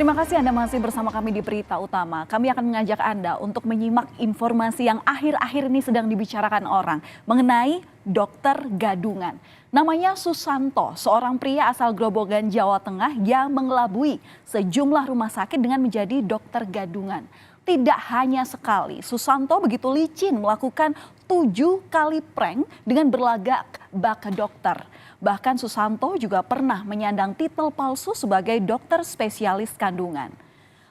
Terima kasih Anda masih bersama kami di Berita Utama. Kami akan mengajak Anda untuk menyimak informasi yang akhir-akhir ini sedang dibicarakan orang mengenai dokter gadungan. Namanya Susanto, seorang pria asal Grobogan, Jawa Tengah yang mengelabui sejumlah rumah sakit dengan menjadi dokter gadungan. Tidak hanya sekali, Susanto begitu licin melakukan 7 kali prank dengan berlagak bak dokter. Bahkan Susanto juga pernah menyandang titel palsu sebagai dokter spesialis kandungan.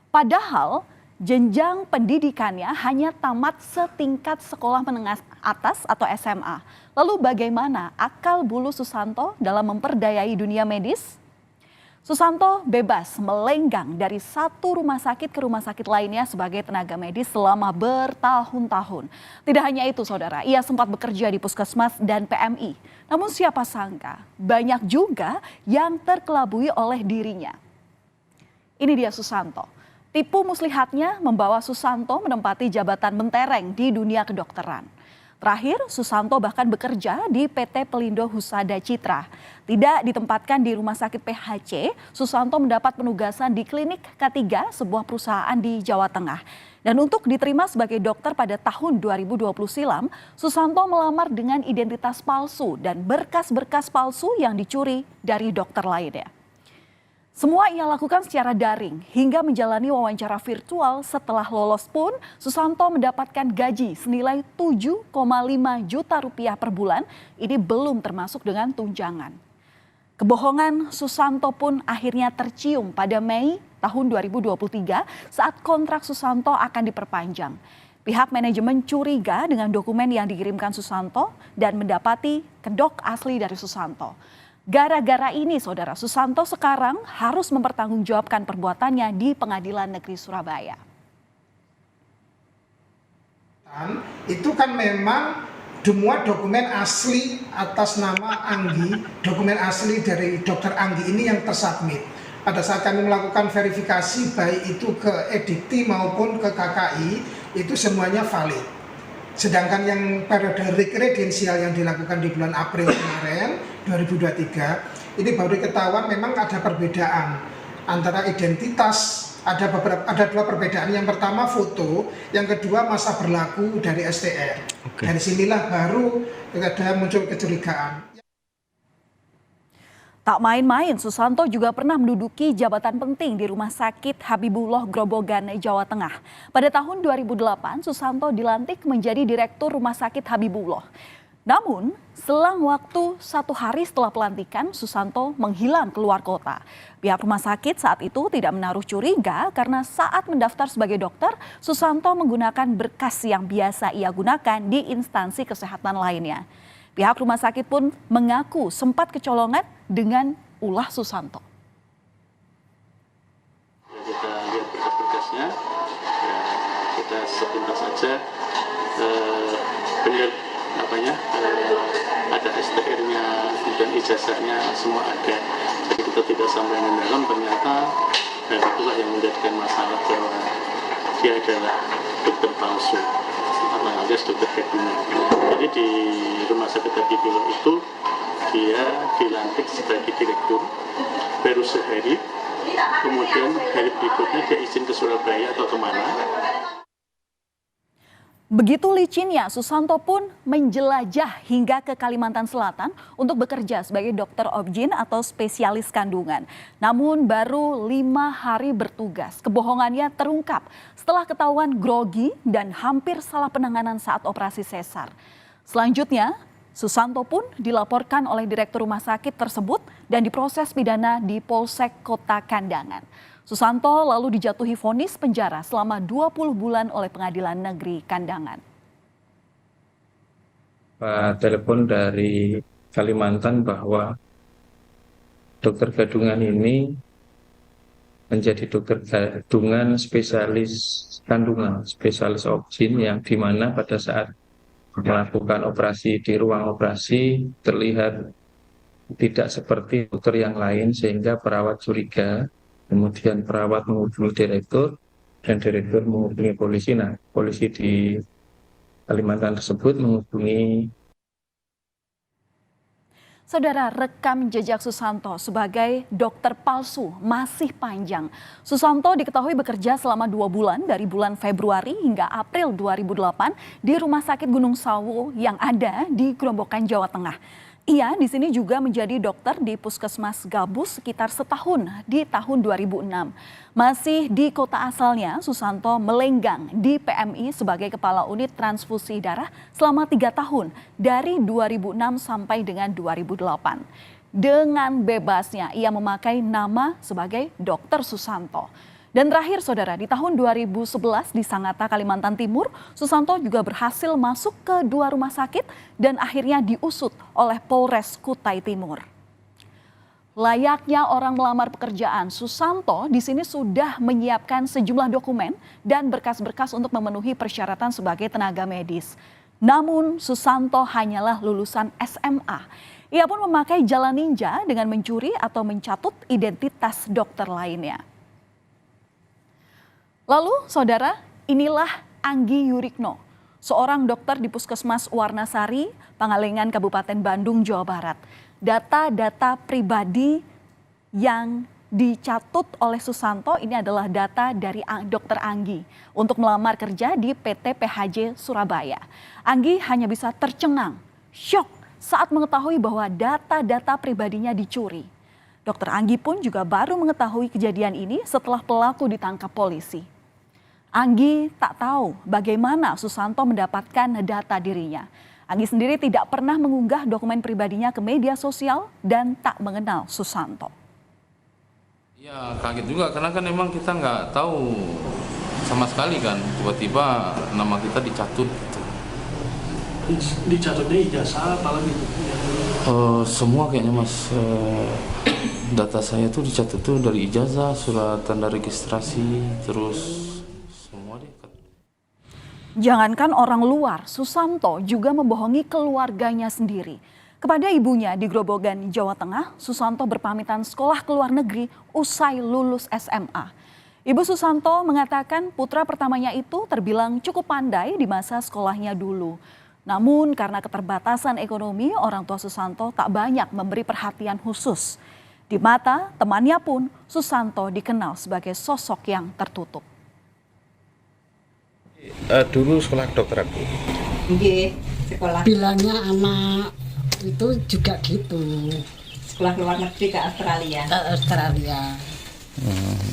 Padahal jenjang pendidikannya hanya tamat setingkat sekolah menengah atas atau SMA. Lalu bagaimana akal bulu Susanto dalam memperdayai dunia medis? Susanto bebas melenggang dari satu rumah sakit ke rumah sakit lainnya sebagai tenaga medis selama bertahun-tahun. Tidak hanya itu saudara, ia sempat bekerja di puskesmas dan PMI. Namun siapa sangka banyak juga yang terkelabui oleh dirinya. Ini dia Susanto. Tipu muslihatnya membawa Susanto menempati jabatan mentereng di dunia kedokteran. Terakhir, Susanto bahkan bekerja di PT Pelindo Husada Citra. Tidak ditempatkan di rumah sakit PHC, Susanto mendapat penugasan di klinik K3 sebuah perusahaan di Jawa Tengah. Dan untuk diterima sebagai dokter pada tahun 2020 silam, Susanto melamar dengan identitas palsu dan berkas-berkas palsu yang dicuri dari dokter lainnya. Semua ia lakukan secara daring hingga menjalani wawancara virtual. Setelah lolos pun Susanto mendapatkan gaji senilai 7,5 juta rupiah per bulan. Ini belum termasuk dengan tunjangan. Kebohongan Susanto pun akhirnya tercium pada Mei tahun 2023 saat kontrak Susanto akan diperpanjang. Pihak manajemen curiga dengan dokumen yang dikirimkan Susanto dan mendapati kedok asli dari Susanto. Gara-gara ini saudara, Susanto sekarang harus mempertanggungjawabkan perbuatannya di Pengadilan Negeri Surabaya. Itu kan memang semua dokumen asli atas nama Anggi, dokumen asli dari Dokter Anggi ini yang tersubmit. Pada saat kami melakukan verifikasi baik itu ke Edikti maupun ke KKI, itu semuanya valid. Sedangkan yang periode rekredensial yang dilakukan di bulan April kemarin 2023 ini baru ketahuan memang ada perbedaan antara identitas, ada dua perbedaan. Yang pertama foto, yang kedua masa berlaku dari STR. Dari sinilah baru ada muncul kecurigaan. Tak main-main, Susanto juga pernah menduduki jabatan penting di Rumah Sakit Habibullah Grobogan, Jawa Tengah. Pada tahun 2008, Susanto dilantik menjadi Direktur Rumah Sakit Habibullah. Namun, selang waktu 1 hari setelah pelantikan, Susanto menghilang keluar kota. Pihak rumah sakit saat itu tidak menaruh curiga karena saat mendaftar sebagai dokter, Susanto menggunakan berkas yang biasa ia gunakan di instansi kesehatan lainnya. Pihak rumah sakit pun mengaku sempat kecolongan dengan ulah Susanto. Kita lihat berkas-berkasnya, kita sepintas saja benar ada STR-nya dan ijazahnya semua ada. Jadi kita tidak sampai mendalam, ternyata itulah yang menjadikan masalah bahwa dia adalah dokter palsu alias dokter gadungan. Jadi di rumah sakit Habibullah itu dia dilantik sebagai direktur baru sehari, kemudian hari berikutnya dia izin ke Surabaya atau kemana. Begitu licinnya, Susanto pun menjelajah hingga ke Kalimantan Selatan untuk bekerja sebagai dokter obgyn atau spesialis kandungan. Namun baru 5 hari bertugas, kebohongannya terungkap setelah ketahuan grogi dan hampir salah penanganan saat operasi sesar. Selanjutnya, Susanto pun dilaporkan oleh Direktur Rumah Sakit tersebut dan diproses pidana di Polsek Kota Kandangan. Susanto lalu dijatuhi vonis penjara selama 20 bulan oleh Pengadilan Negeri Kandangan. Telepon dari Kalimantan bahwa dokter gadungan ini menjadi dokter gadungan spesialis kandungan, spesialis obgyn yang dimana pada saat melakukan operasi di ruang operasi terlihat tidak seperti dokter yang lain sehingga perawat curiga. Kemudian perawat menghubungi direktur dan direktur menghubungi polisi. Nah, polisi di Kalimantan tersebut menghubungi Saudara, rekam jejak Susanto sebagai dokter palsu masih panjang. Susanto diketahui bekerja selama 2 bulan dari bulan Februari hingga April 2008 di Rumah Sakit Gunung Sawu yang ada di Grobogan, Jawa Tengah. Ia di sini juga menjadi dokter di Puskesmas Gabus sekitar setahun di tahun 2006. Masih di kota asalnya, Susanto melenggang di PMI sebagai Kepala Unit Transfusi Darah selama 3 tahun dari 2006 sampai dengan 2008. Dengan bebasnya ia memakai nama sebagai Dr. Susanto. Dan terakhir saudara, di tahun 2011 di Sangatta, Kalimantan Timur, Susanto juga berhasil masuk ke 2 rumah sakit dan akhirnya diusut oleh Polres Kutai Timur. Layaknya orang melamar pekerjaan, Susanto di sini sudah menyiapkan sejumlah dokumen dan berkas-berkas untuk memenuhi persyaratan sebagai tenaga medis. Namun Susanto hanyalah lulusan SMA. Ia pun memakai jalan ninja dengan mencuri atau mencatut identitas dokter lainnya. Lalu saudara, inilah Anggi Yurikno, seorang dokter di Puskesmas Warnasari, Pangalengan, Kabupaten Bandung, Jawa Barat. Data-data pribadi yang dicatut oleh Susanto ini adalah data dari Dr. Anggi untuk melamar kerja di PT PHJ Surabaya. Anggi hanya bisa tercengang, syok saat mengetahui bahwa data-data pribadinya dicuri. Dr. Anggi pun juga baru mengetahui kejadian ini setelah pelaku ditangkap polisi. Anggi tak tahu bagaimana Susanto mendapatkan data dirinya. Anggi sendiri tidak pernah mengunggah dokumen pribadinya ke media sosial dan tak mengenal Susanto. Ya kaget juga karena kan memang kita nggak tahu sama sekali kan, tiba-tiba nama kita dicatut. Dicatutnya ijazah apalagi itu? Semua kayaknya mas, data saya tuh dicatut tuh dari ijazah, surat tanda registrasi, terus semua deh. Jangankan orang luar, Susanto juga membohongi keluarganya sendiri. Kepada ibunya di Grobogan, Jawa Tengah, Susanto berpamitan sekolah ke luar negeri usai lulus SMA. Ibu Susanto mengatakan putra pertamanya itu terbilang cukup pandai di masa sekolahnya dulu. Namun karena keterbatasan ekonomi, orang tua Susanto tak banyak memberi perhatian khusus. Di mata temannya pun, Susanto dikenal sebagai sosok yang tertutup. Dulu sekolah kedokteran, Bu. Nggih, sekolah. Bilangnya anak itu juga gitu. Sekolah luar negeri ke Australia. Ke Australia.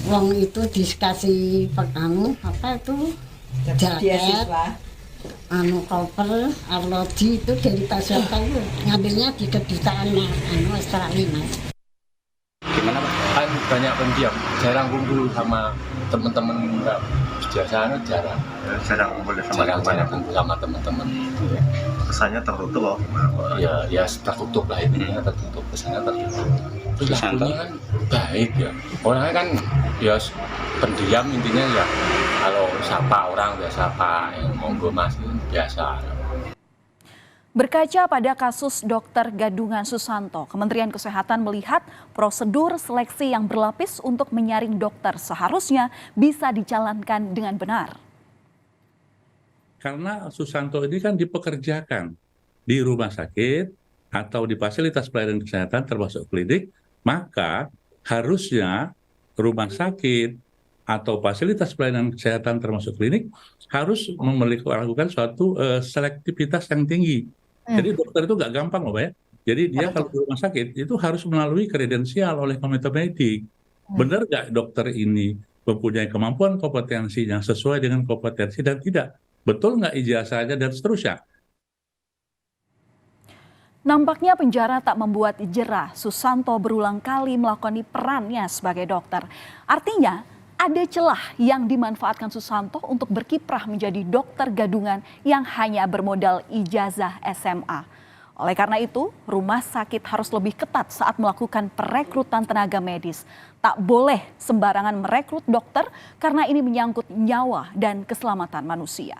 Wong itu dikasih apa itu jaket, Beasiswa. koper, arloji itu dari Pasar itu ngambilnya di kedutaan Australia, Mas. Gimana, Pak? Kan banyak pendiam, jarang kumpul sama teman-teman, biasanya jarang kumpul sama teman-teman. Kesannya tertutup loh. Ya tertutup lah, intinya tertutup, kesannya tertutup. Terus lakunya kan baik ya, orangnya kan ya pendiam, intinya ya kalau sapa orang biasa apa, yang monggo mas biasa. Berkaca pada kasus dokter gadungan Susanto, Kementerian Kesehatan melihat prosedur seleksi yang berlapis untuk menyaring dokter seharusnya bisa dijalankan dengan benar. Karena Susanto ini kan dipekerjakan di rumah sakit atau di fasilitas pelayanan kesehatan termasuk klinik, maka harusnya rumah sakit atau fasilitas pelayanan kesehatan termasuk klinik harus melakukan suatu selektivitas yang tinggi. Jadi dokter itu nggak gampang loh Pak ya. Jadi dia kalau di rumah sakit itu harus melalui kredensial oleh komite medik. Benar nggak dokter ini mempunyai kemampuan kompetensi yang sesuai dengan kompetensi dan tidak? Betul nggak ijazahnya dan seterusnya? Nampaknya penjara tak membuat jerah. Susanto berulang kali melakoni perannya sebagai dokter. Artinya ada celah yang dimanfaatkan Susanto untuk berkiprah menjadi dokter gadungan yang hanya bermodal ijazah SMA. Oleh karena itu, rumah sakit harus lebih ketat saat melakukan perekrutan tenaga medis. Tak boleh sembarangan merekrut dokter karena ini menyangkut nyawa dan keselamatan manusia.